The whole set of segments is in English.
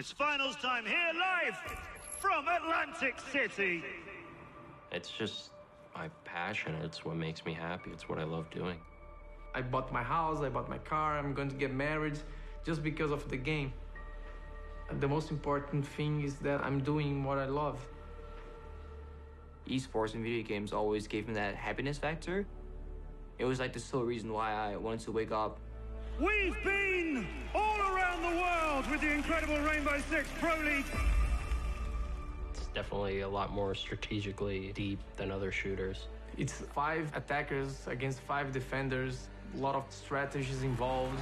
It's finals time here live from Atlantic City. It's just my passion. It's what makes me happy. It's what I love doing. I bought my house, I bought my car, I'm going to get married just because of the game. And the most important thing is that I'm doing what I love. Esports and video games always gave me that happiness factor. It was like the sole reason why I wanted to wake up. We've been all around the world with the incredible Rainbow Six Pro League. It's definitely a lot more strategically deep than other shooters. It's 5 attackers against 5 defenders, a lot of strategies involved.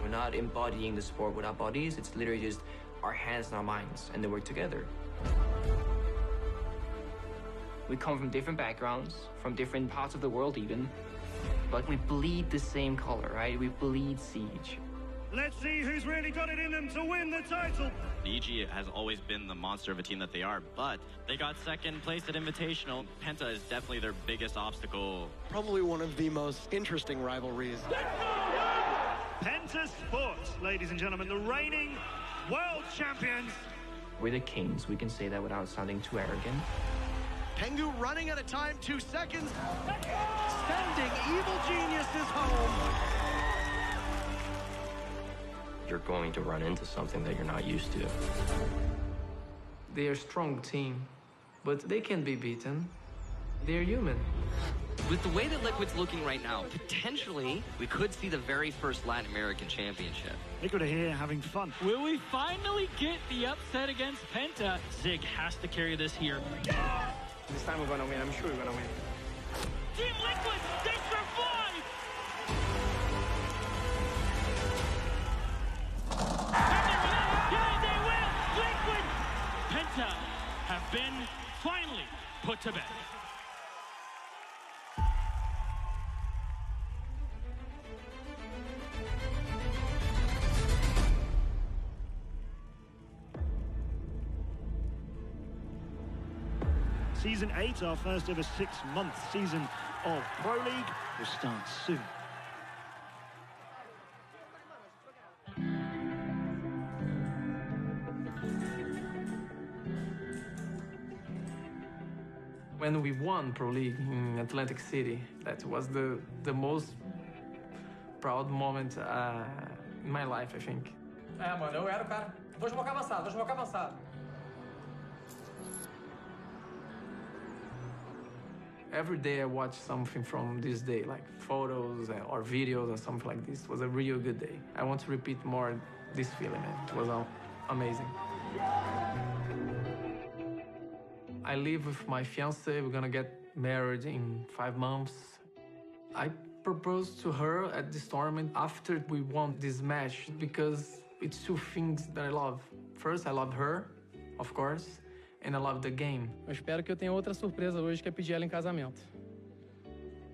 We're not embodying the sport with our bodies, it's literally just our hands and our minds, and they work together. We come from different backgrounds, from different parts of the world even, but we bleed the same color, right? We bleed Siege. Let's see who's really got it in them to win the title. EG has always been the monster of a team that they are, but they got second place at Invitational. Penta is definitely their biggest obstacle. Probably one of the most interesting rivalries. Penta Sports, ladies and gentlemen, the reigning world champions. We're the kings, we can say that without sounding too arrogant. Pengu running at a time 2 seconds, sending Evil Geniuses home. You're going to run into something that you're not used to. They are a strong team, but they can be beaten. They're human. With the way that Liquid's looking right now, potentially, we could see the very first Latin American championship. Liquid are here having fun. Will we finally get the upset against Penta? Zig has to carry this here. This time we're gonna win, I'm sure we're gonna win. Team Liquid, they survive! Yeah, they win! Liquid! Penta have been finally put to bed. Season 8, our first ever 6-month season of Pro League, will start soon. When we won Pro League in Atlantic City, that was the most proud moment in my life, I think. Mano, eu era o cara. Vou desmocar avançado. Every day I watch something from this day, like photos or videos or something like this. It was a real good day. I want to repeat more this feeling, man. It was amazing. I live with my fiancée. We're gonna get married in 5 months. I proposed to her at this tournament after we won this match because it's 2 things that I love. First, I love her, of course, and I love the game. Eu espero que eu tenha outra surpresa hoje, que é pedir ela em casamento.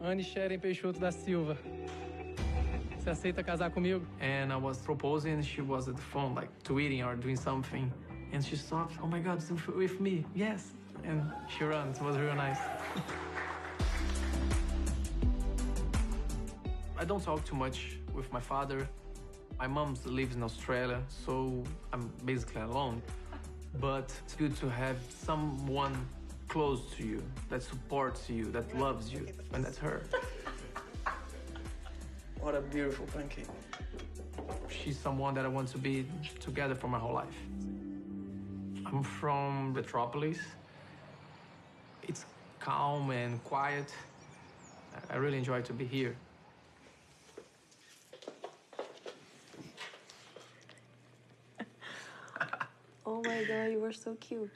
Anne Sharon Peixoto da Silva. Você aceita casar comigo? And I was proposing, and she was at the phone, like tweeting or doing something. And she stopped, oh my God, it's with me, yes. And she ran, it was real nice. I don't talk too much with my father. My mom lives in Australia, so I'm basically alone. But it's good to have someone close to you, that supports you, that loves you, and that's her. What a beautiful pancake. She's someone that I want to be together for my whole life. I'm from Metropolis. It's calm and quiet. I really enjoy to be here. Oh my God, you were so cute.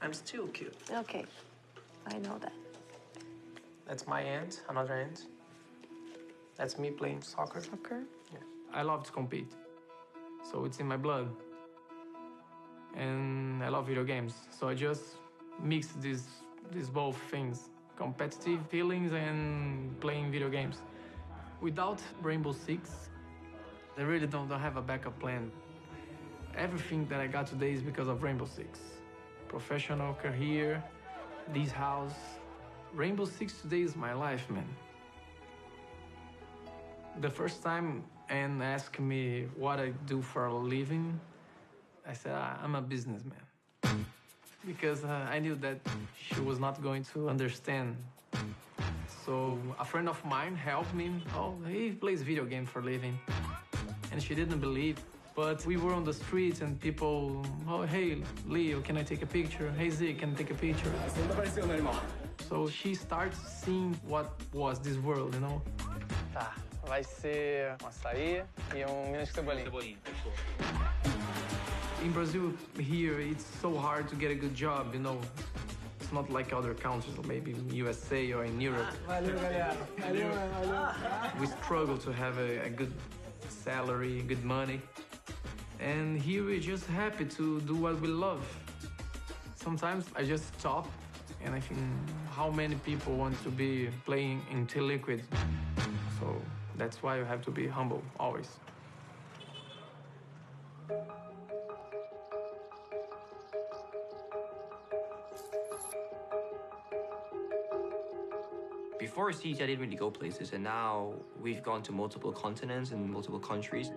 I'm still cute. Okay, I know that. That's my aunt, another aunt. That's me playing soccer. Soccer? Yeah. I love to compete, so it's in my blood. And I love video games, so I just mix these both things, competitive feelings and playing video games. Without Rainbow Six, I really don't have a backup plan. Everything that I got today is because of Rainbow Six. Professional career, this house. Rainbow Six today is my life, man. The first time Anne asked me what I do for a living, I said, I'm a businessman. Because I knew that she was not going to understand. So a friend of mine helped me. Oh, he plays video games for a living. And she didn't believe. But we were on the streets and people, oh, hey, Leo, can I take a picture? Hey, Z, can I take a picture? So she starts seeing what was this world, you know? Tá, vai ser um açaí e milho de cebolinha. In Brazil, here, it's so hard to get a good job, you know? It's not like other countries, maybe in USA or in Europe. We struggle to have a good salary, good money. And here we're just happy to do what we love. Sometimes I just stop and I think how many people want to be playing in Team Liquid. So that's why you have to be humble, always. Before Siege, I didn't really go places, and now we've gone to multiple continents and multiple countries.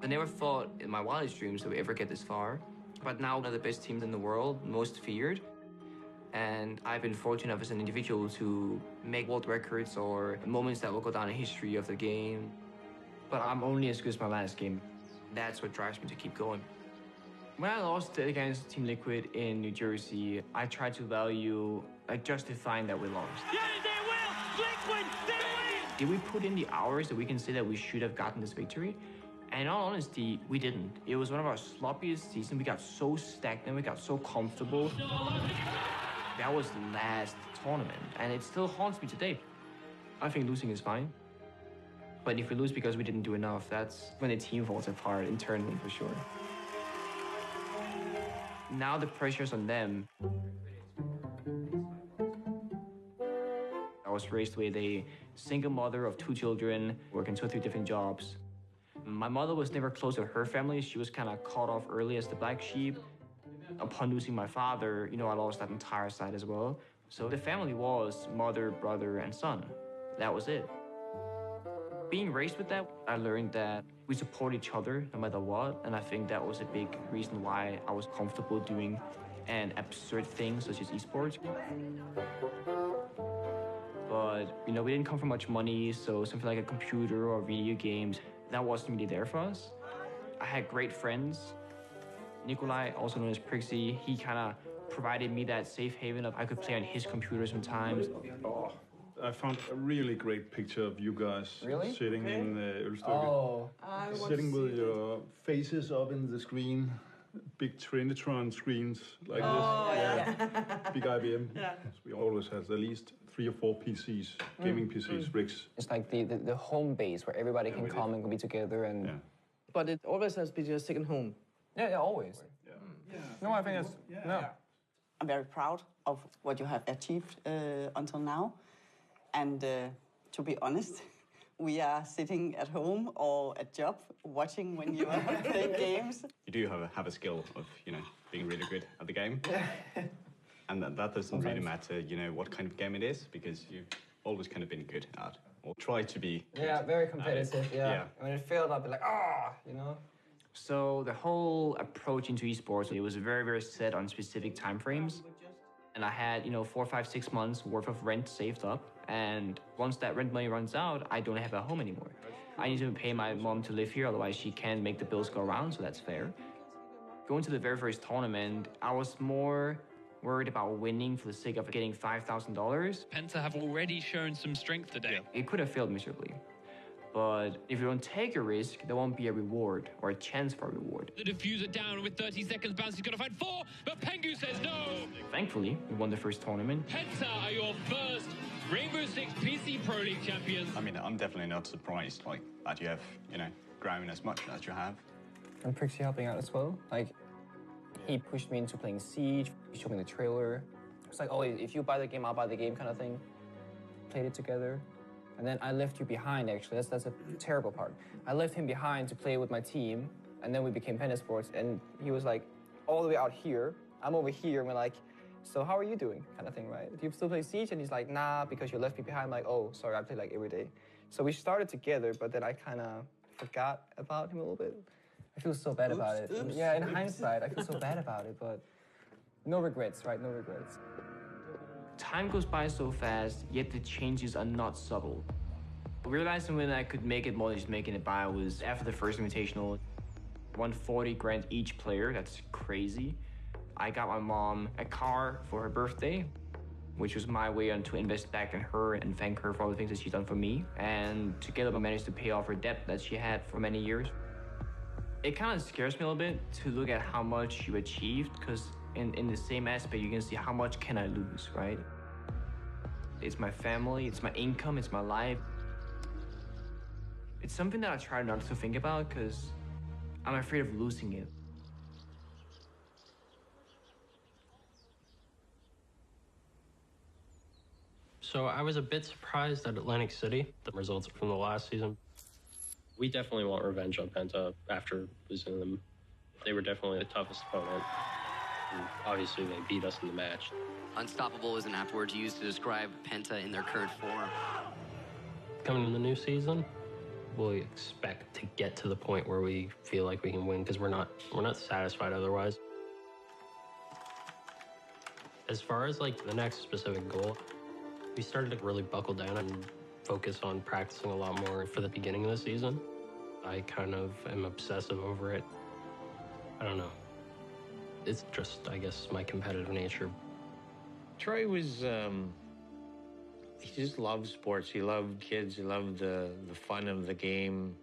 I never thought in my wildest dreams that we ever get this far, but now one of the best teams in the world, most feared, and I've been fortunate enough as an individual to make world records or moments that will go down in history of the game. But I'm only as good as my last game. That's what drives me to keep going. When I lost against Team Liquid in New Jersey, I tried to value justifying that we lost. Yeah, they will! Liquid, they win! Did we put in the hours that we can say that we should have gotten this victory? And in all honesty, we didn't. It was one of our sloppiest seasons. We got so stagnant, we got so comfortable. That was the last tournament, and it still haunts me today. I think losing is fine. But if we lose because we didn't do enough, that's when the team falls apart internally for sure. Now the pressure's on them. I was raised with a single mother of 2 children, working 2 or 3 different jobs. My mother was never close to her family. She was kind of caught off early as the black sheep. Upon losing my father, I lost that entire side as well. So the family was mother, brother, and son. That was it. Being raised with that, I learned that we support each other no matter what, and I think that was a big reason why I was comfortable doing an absurd thing such as esports. But, we didn't come from much money, so something like a computer or video games, that wasn't really there for us. I had great friends. Nikolai, also known as Prixie, he kind of provided me that safe haven of I could play on his computer sometimes. Oh, I found a really great picture of you guys sitting in Ølstykke. Oh, sitting with your faces up in the screen, big Trinitron screens like this. Yeah. Big IBM. Yeah. So we always have at least 3 or 4 PCs, gaming PCs, rigs. It's like the home base where everybody can come and be together and. Yeah. But it always has been your second home. Yeah, always. Yeah. No, I think it's no. I'm very proud of what you have achieved until now. And to be honest, we are sitting at home or at job watching when you are playing games. You do have a skill of, being really good at the game. And that doesn't really matter, what kind of game it is, because you've always kind of been good at, or try to be. Yeah, very competitive, yeah. When it failed, I'd be like, So the whole approach into esports, it was very, very set on specific time frames. And I had, 4, 5, 6 months worth of rent saved up. And once that rent money runs out, I don't have a home anymore. I need to pay my mom to live here, otherwise she can't make the bills go around, so that's fair. Going to the very first tournament, I was more worried about winning for the sake of getting $5,000. Penta have already shown some strength today. It could have failed miserably. But if you don't take a risk, there won't be a reward or a chance for a reward. The diffuser down with 30 seconds. Bouncy's got to find 4, but Pengu says no. Thankfully, we won the first tournament. Penta are your first Rainbow Six PC Pro League champions. I mean, I'm definitely not surprised, that you have, grown as much as you have. And Prixie helping out as well. He pushed me into playing Siege. He showed me the trailer. It's like, oh, if you buy the game, I'll buy the game kind of thing. Played it together. And then I left you behind, actually. That's a terrible part. I left him behind to play with my team, and then we became Penta Sports, and he was all the way out here. I'm over here, and we're so how are you doing? Kind of thing, right? Do you still play Siege? And he's like, nah, because you left me behind. I'm like, oh, sorry, I play every day. So we started together, but then I kind of forgot about him a little bit. I feel so bad about it. Yeah, in hindsight, I feel so bad about it, but no regrets, right? No regrets. Time goes by so fast, yet the changes are not subtle. Realizing when I could make it more than just making it by was after the first Invitational. 140 grand each player, that's crazy. I got my mom a car for her birthday, which was my way to invest back in her and thank her for all the things that she's done for me. And together we managed to pay off her debt that she had for many years. It kind of scares me a little bit to look at how much you achieved, because in the same aspect, you can see how much can I lose, right? It's my family, it's my income, it's my life. It's something that I try not to think about because I'm afraid of losing it. So I was a bit surprised at Atlantic City, the results from the last season. We definitely want revenge on Penta after losing them. They were definitely the toughest opponent. And obviously, they beat us in the match. Unstoppable is an apt word to use to describe Penta in their current form. Coming in the new season, we expect to get to the point where we feel like we can win, because we're not satisfied otherwise. As far as like the next specific goal, we started to really buckle down and focus on practicing a lot more for the beginning of the season. I kind of am obsessive over it. I don't know. It's just, I guess, my competitive nature. Troy was, he just loved sports. He loved kids. He loved the fun of the game.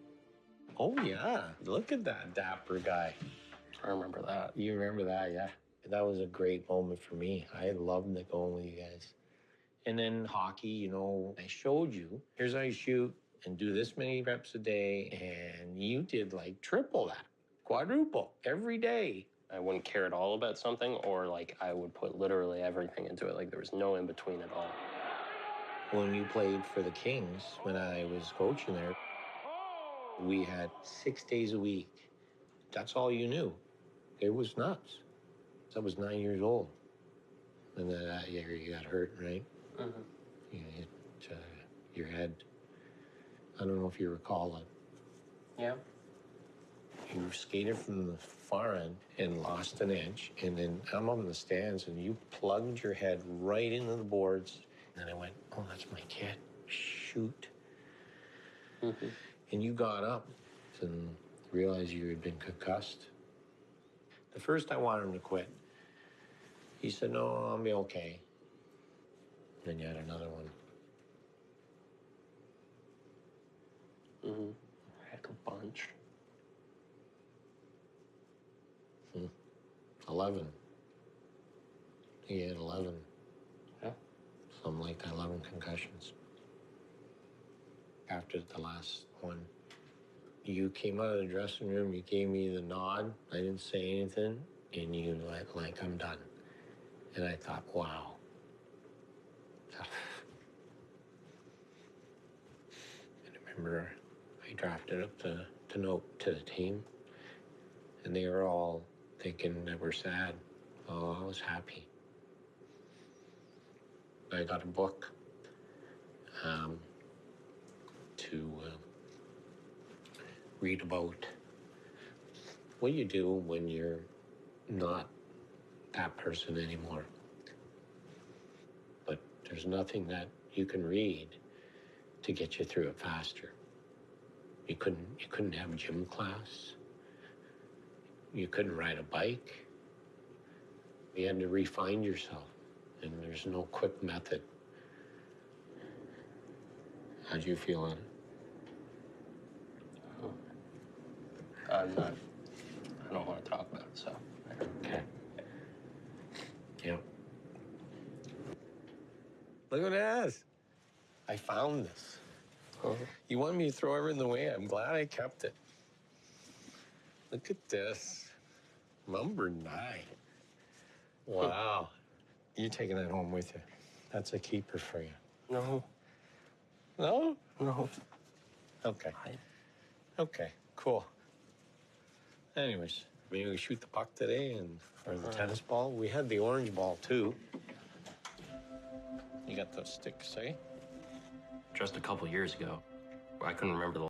Oh, yeah. Look at that dapper guy. I remember that. You remember that, yeah. That was a great moment for me. I loved going with you guys. And then hockey, you know, I showed you, here's how you shoot and do this many reps a day. And you did like triple that, quadruple every day. I wouldn't care at all about something, or like I would put literally everything into it. Like there was no in between at all. When you played for the Kings, when I was coaching there, we had 6 days a week. That's all you knew. It was nuts. I was 9 years old. And then that year you got hurt, right? Mm-hmm. You hit your head. I don't know if you recall it. Yeah. You skated from the far end and lost an inch, and then I'm up in the stands, and you plugged your head right into the boards. And I went, oh, that's my kid. Shoot. Mm-hmm. And you got up and realized you had been concussed. The first I wanted him to quit. He said, no, I'll be okay. Then you had another one. Mm-hmm. I had a bunch. 11. He had 11. Yeah. Something like that, 11 concussions. After the last one, you came out of the dressing room, you gave me the nod. I didn't say anything, and you went like, I'm done. And I thought, wow. And I remember I drafted up the note to the team, and they were all thinking that we're sad. Oh, I was happy. I got a book to read about what you do when you're not that person anymore. But there's nothing that you can read to get you through it faster. You couldn't have gym class. You couldn't ride a bike. You had to refine yourself, and there's no quick method. How do you feel on it? I don't want to talk about it, so. Okay. Yeah. Look at this. I found this. You wanted me to throw everything away. I'm glad I kept it. Look at this. Number 9. Wow. You're taking that home with you. That's a keeper for you. No. No? No. Okay. Okay, cool. Anyways, maybe we shoot the puck today or the tennis ball. We had the orange ball, too. You got those sticks, eh? Just a couple years ago, I couldn't remember the